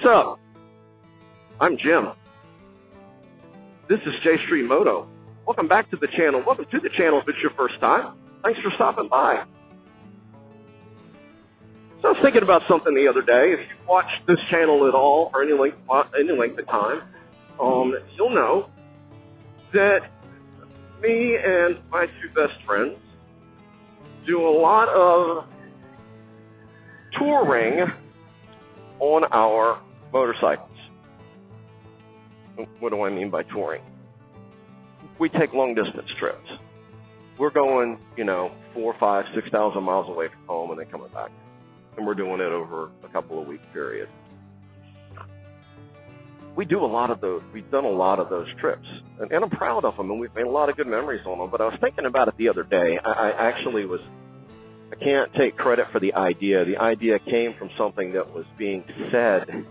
What's up? I'm Jim. This is J Street Moto. Welcome back to the channel. Welcome to the channel if it's your first time. Thanks for stopping by. So I was thinking about something the other day. If you've watched this channel at all for any length of time, you'll know that me and my two best friends do a lot of touring on our motorcycles. What do I mean by touring? We take long distance trips. We're going, 4, 5, 6,000 miles away from home and then coming back. And we're doing it over a couple of week period. We do a lot of those. We've done a lot of those trips, and I'm proud of them, and we've made a lot of good memories on them. But I was thinking about it the other day. I can't take credit for the idea. The idea came from something that was being said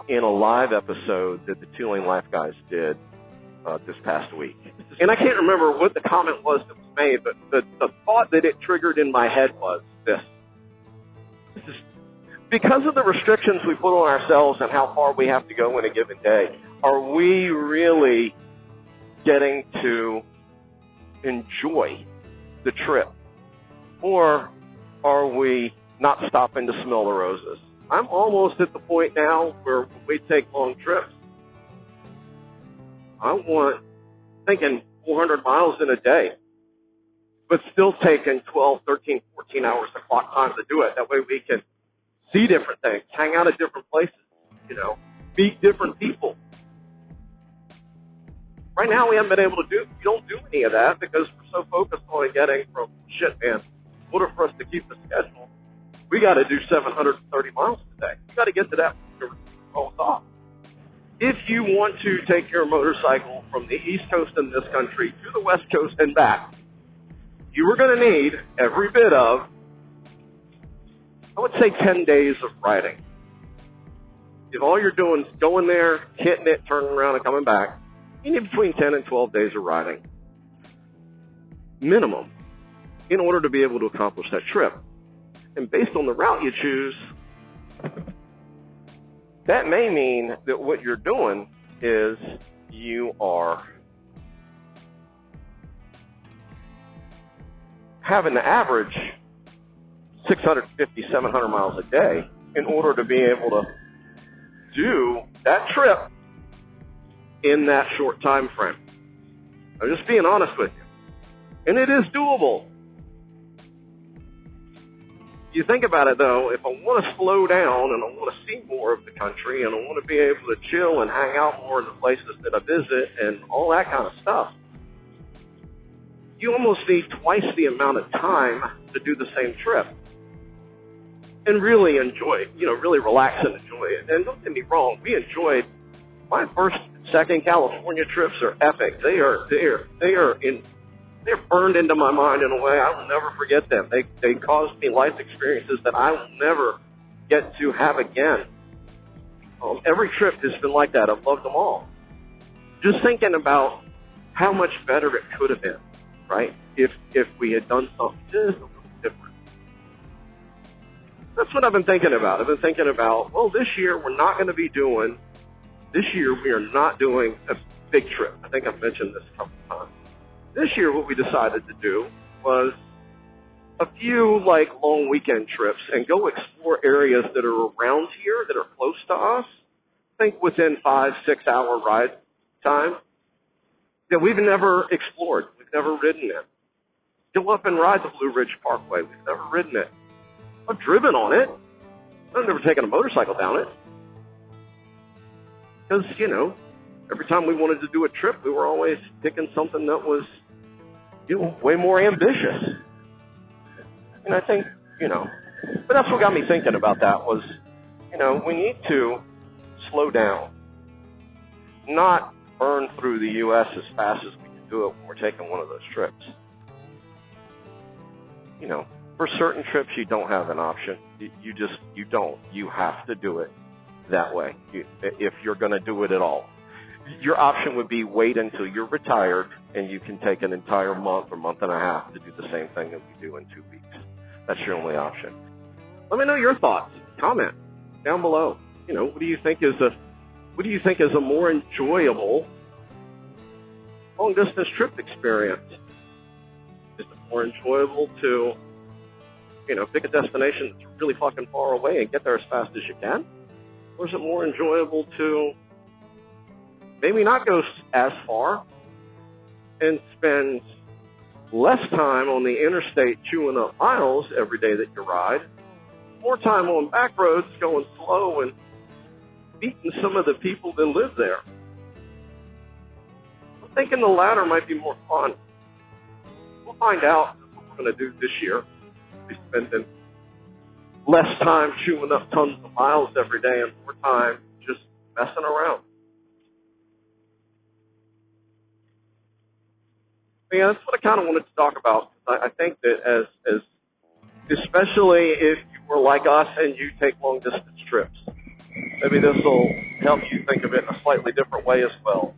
in a live episode that the Two Lane Life guys did this past week. And I can't remember what the comment was that was made, but the thought that it triggered in my head was this. This is because of the restrictions we put on ourselves and how far we have to go in a given day, are we really getting to enjoy the trip? Or are we not stopping to smell the roses? I'm almost at the point now where we take long trips. I want thinking 400 miles in a day, but still taking 12, 13, 14 hours of clock time to do it. That way we can see different things, hang out at different places, meet different people. Right now we haven't been able to we don't do any of that because we're so focused on getting from shit, man. In order for us to keep the schedule, we got to do 730 miles today. We got to get to that when we're off. If you want to take your motorcycle from the East Coast in this country to the West Coast and back, you are going to need every bit of, I would say, 10 days of riding. If all you're doing is going there, hitting it, turning around, and coming back, you need between 10 and 12 days of riding. Minimum. In order to be able to accomplish that trip. And based on the route you choose, that may mean that what you're doing is you are having to average 650, 700 miles a day in order to be able to do that trip in that short time frame. I'm just being honest with you. And it is doable. You think about it, though, if I want to slow down and I want to see more of the country and I want to be able to chill and hang out more in the places that I visit and all that kind of stuff, you almost need twice the amount of time to do the same trip and really enjoy it, really relax and enjoy it. And don't get me wrong, we enjoyed my first and second California trips are epic. They're burned into my mind in a way I will never forget them. They caused me life experiences that I will never get to have again. Every trip has been like that. I've loved them all. Just thinking about how much better it could have been, right? If we had done something just a little different. That's what I've been thinking about. I've been thinking about, this year we are not doing a big trip. I think I've mentioned this a couple of times. This year, what we decided to do was a few long weekend trips and go explore areas that are around here, that are close to us. Think within 5-6 hour ride time that we've never explored. We've never ridden it. Go up and ride the Blue Ridge Parkway. We've never ridden it. I've driven on it. I've never taken a motorcycle down it. Because, every time we wanted to do a trip, we were always picking something that was, way more ambitious. And I think, but that's what got me thinking about that was, we need to slow down, not burn through the U.S. as fast as we can do it when we're taking one of those trips. For certain trips, you don't have an option. You don't. You have to do it that way if you're going to do it at all. Your option would be wait until you're retired and you can take an entire month or month and a half to do the same thing that we do in 2 weeks. That's your only option. Let me know your thoughts. Comment down below. what do you think is a more enjoyable long distance trip experience? Is it more enjoyable to, pick a destination that's really fucking far away and get there as fast as you can? Or is it more enjoyable to maybe not go as far and spend less time on the interstate chewing up miles every day that you ride, more time on back roads going slow and meeting some of the people that live there? I'm thinking the latter might be more fun. We'll find out what we're going to do this year. We'll be spending less time chewing up tons of miles every day and more time just messing around. Yeah, that's what I kind of wanted to talk about. I think that as especially if you were like us and you take long distance trips, maybe this will help you think of it in a slightly different way as well.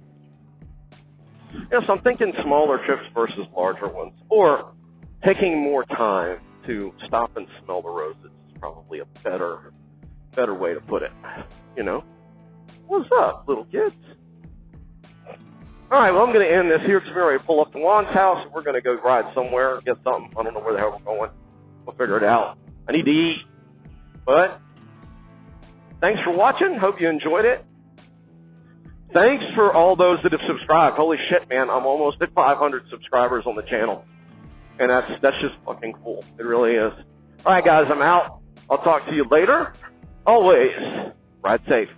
So I'm thinking smaller trips versus larger ones, or taking more time to stop and smell the roses is probably a better way to put it. What's up, little kids? All right, well, I'm going to end this here because we're ready to pull up to Juan's house. We're going to go ride somewhere, get something. I don't know where the hell we're going. We'll figure it out. I need to eat. But thanks for watching. Hope you enjoyed it. Thanks for all those that have subscribed. Holy shit, man. I'm almost at 500 subscribers on the channel. And that's just fucking cool. It really is. All right, guys, I'm out. I'll talk to you later. Always, ride safe.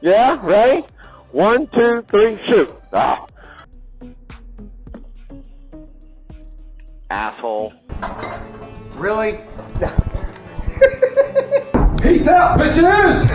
Yeah, ready? 1, 2, 3, shoot. Ah. Asshole. Really? Peace out, bitches!